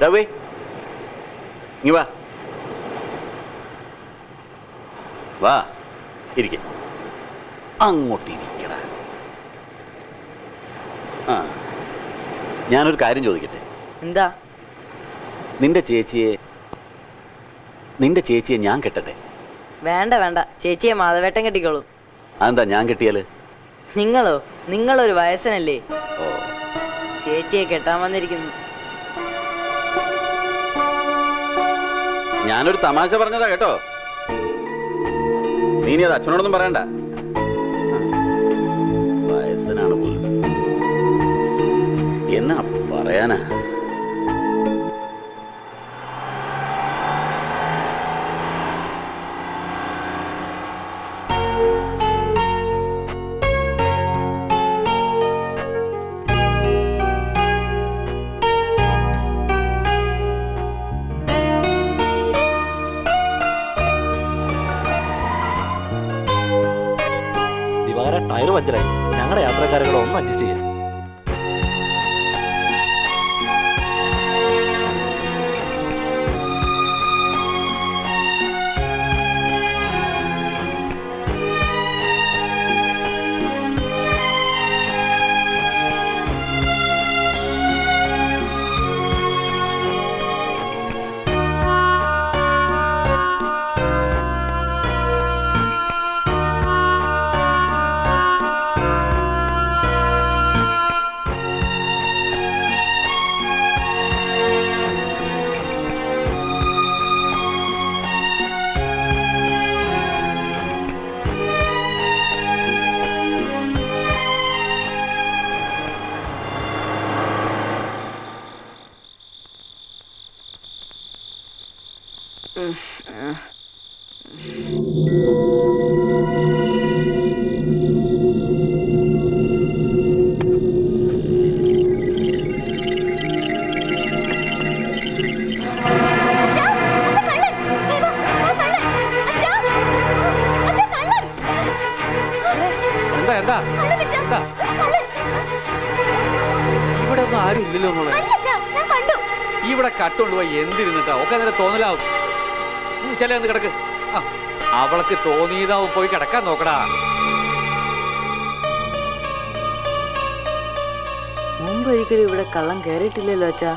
രവി ഇങ്ങ് വാ വാ ഇരിക്ക. അങ്ങോട്ടിരിക്കട. ആ, ഞാനൊരു കാര്യം ചോദിക്കട്ടെ? എന്താ? നിന്റെ ചേച്ചിയെ ഞാൻ കെട്ടട്ടെ? വേണ്ട വേണ്ട, ചേച്ചിയെ മാധവേട്ടൻ കെട്ടിക്കോളൂ. അതെന്താ ഞാൻ കെട്ടിയാല്? നിങ്ങളൊരു വയസ്സനല്ലേ? ഓ, ചേച്ചിയെ കെട്ടാൻ വന്നിരിക്കുന്നു. ഞാനൊരു തമാശ പറഞ്ഞതാ കേട്ടോ. നീ അത് അച്ഛനോടൊന്നും പറയണ്ട. വയസ്സനാണ് പോലും. എന്നാ പറയാനാ? ടയർ പഞ്ചറായി. ഞങ്ങളുടെ യാത്രക്കാരെ കൂടെ ഒന്ന് അഡ്ജസ്റ്റ് ചെയ്യാം. ഇവിടെ ഒന്നും ആരും ഇല്ലല്ലോ എന്നുള്ളത്. ഇവിടെ കട്ടുകൊണ്ടുപോയി എന്തിരുന്നിട്ടാ ഒക്കെ അങ്ങനെ തോന്നലാവും. ചില ഒന്ന് കിടക്ക്. അവൾക്ക് തോന്നിയതാവും, പോയി കിടക്കാൻ നോക്കടാ. മുമ്പൊരിക്കലും ഇവിടെ കള്ളം കയറിയിട്ടില്ലല്ലോ അച്ഛാ.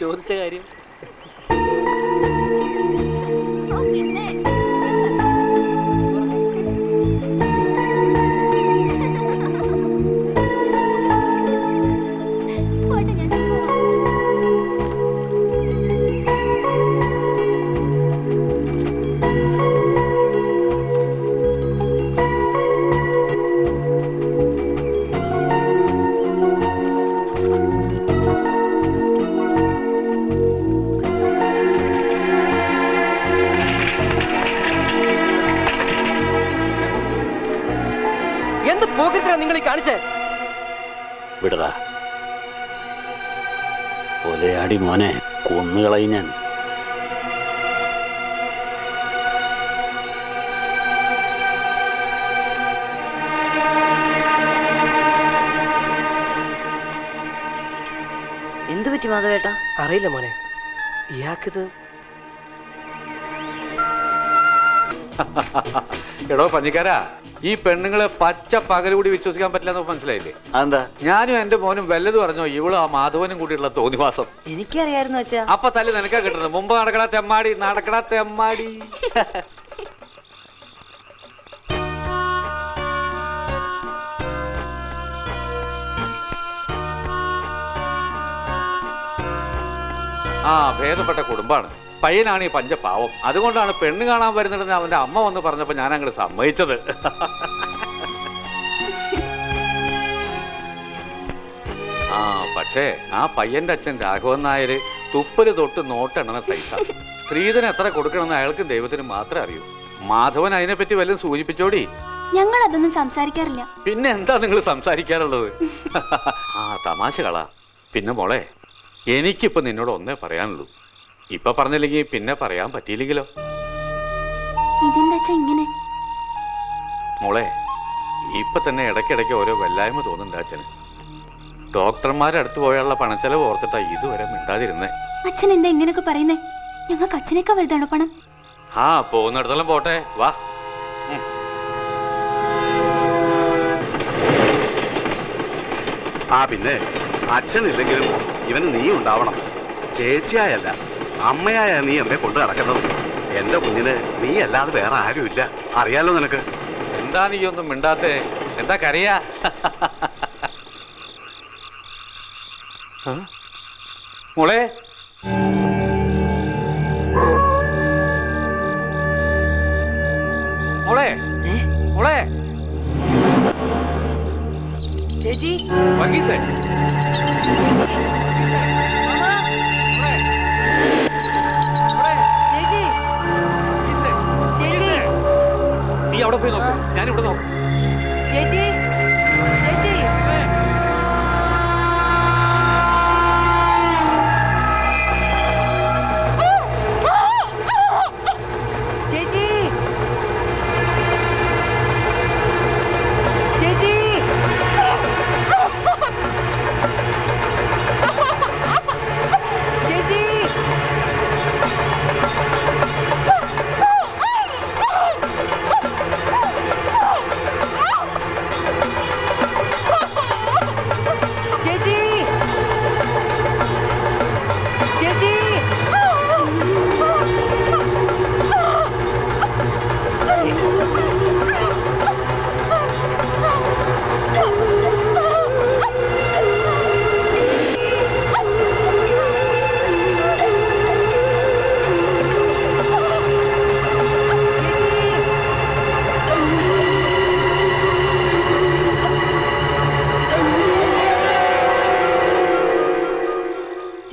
ചോദിച്ച കാര്യം നിങ്ങൾ കാണിച്ചേ? വിടടാ, ഒലയാടി മോനെ, കൊന്നുകളയും ഞാൻ. എന്തു പറ്റി മാധവേട്ടാ? അറിയില്ല മോനെ, ഇയാൾക്കിത്. എടോ പഞ്ഞിക്കാരാ, ഈ പെണ്ണുങ്ങളെ പച്ച പകലുകൂടി വിശ്വസിക്കാൻ പറ്റില്ലെന്ന് മനസ്സിലായില്ലേ? അതെന്താ? ഞാനും എന്റെ മോനും വല്ലതും പറഞ്ഞോ ഇവളും ആ മാധവനും കൂടിയുള്ള തോന്നിവാസം. എനിക്കറിയായിരുന്നു അച്ഛാ. അപ്പൊ തല്ല് നിനക്കാ കിട്ടുന്നത്. മുമ്പ് നടക്കടാ തെമ്മാടി, നടക്കടാ തെമ്മാടി. ആ ഭേദപ്പെട്ട കുടുംബാണ്. പയ്യനാണ് ഈ പഞ്ചപാവം. അതുകൊണ്ടാണ് പെണ്ണ് കാണാൻ വരുന്നുണ്ടെന്ന് അവന്റെ അമ്മ വന്ന് പറഞ്ഞപ്പോ ഞാൻ അങ്ങോട്ട് സമ്മതിച്ചത്. ആ പക്ഷേ ആ പയ്യന്റെ അച്ഛൻ രാഘവൻ നായര് തുപ്പല് തൊട്ട് നോട്ടെണ്ണ സൈസ. സ്ത്രീധനം എത്ര കൊടുക്കണമെന്ന് അയാൾക്ക് ദൈവത്തിന് മാത്രമേ അറിയൂ. മാധവൻ അതിനെപ്പറ്റി വല്ലതും സൂചിപ്പിച്ചോടി? ഞങ്ങൾ അതൊന്നും സംസാരിക്കാറില്ല. പിന്നെ എന്താ നിങ്ങൾ സംസാരിക്കാറുള്ളത്? ആ തമാശ കള. പിന്നെ മോളെ, എനിക്കിപ്പോ നിന്നോട് ഒന്നേ പറയാനുള്ളൂ. ഇപ്പൊ പറഞ്ഞില്ലെങ്കിൽ പിന്നെ പറയാൻ പറ്റിയില്ലെങ്കിലോ? ഇതെന്താ ഇങ്ങനെ? മോളെ, ഇപ്പൊ തന്നെ ഇടയ്ക്കിടയ്ക്ക് ഓരോ വല്ലായ്മ തോന്നുന്നുണ്ട് അച്ഛന്. ഡോക്ടർമാരടുത്ത് പോയുള്ള പണച്ചെലവ് ഓർത്തിട്ടാ ഇതുവരെ മിണ്ടാതിരുന്നേ. അച്ഛൻ എന്താ ഇങ്ങനെയൊക്കെ പറയുന്നേ? ഞങ്ങൾക്ക് അച്ഛനേക്കാൾ വലുതാണോ പണം? ആ പോകുന്നിടത്തോളം പോട്ടെ, വാ. ആ പിന്നെ അച്ഛനില്ലെങ്കിലും ഇവന് നീ ഉണ്ടാവണം. ചേച്ചിയായല്ല അമ്മയായ നീ എന്നെ കൊണ്ട് നടക്കുന്നത്. എന്റെ കുഞ്ഞിന് നീ അല്ലാതെ വേറെ ആരുമില്ല. അറിയാലോ നിനക്ക്. എന്താ നീ ഒന്നും മിണ്ടാത്തേ? എന്താ കരയാ? മോളെ, മോളെ, മോളെ, ചേച്ചി വർഗീസേ, ചേച്ചി ചേച്ചി നീ അവിടെ പോയി നോക്കൂ, ഞാനിവിടെ നോക്കും. ചേച്ചി ചേച്ചി ചേച്ചി ചേച്ചി ചേച്ചി ചേച്ചി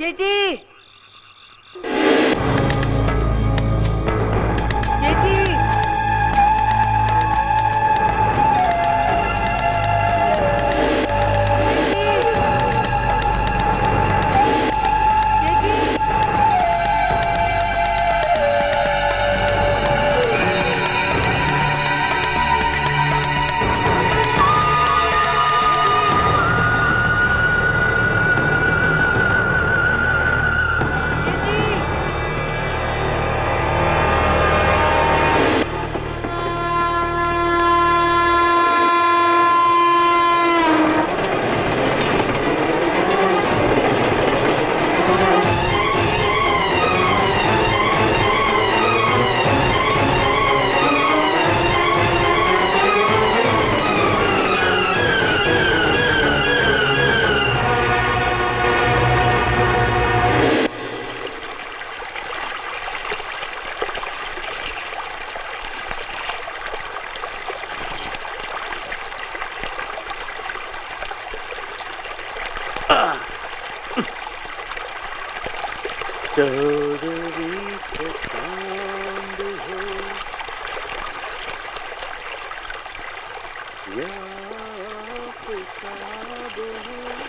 ചേച്ചി ചേച്ചി ചേച്ചി चौदवी पे चांद हो या फिर चाँद हो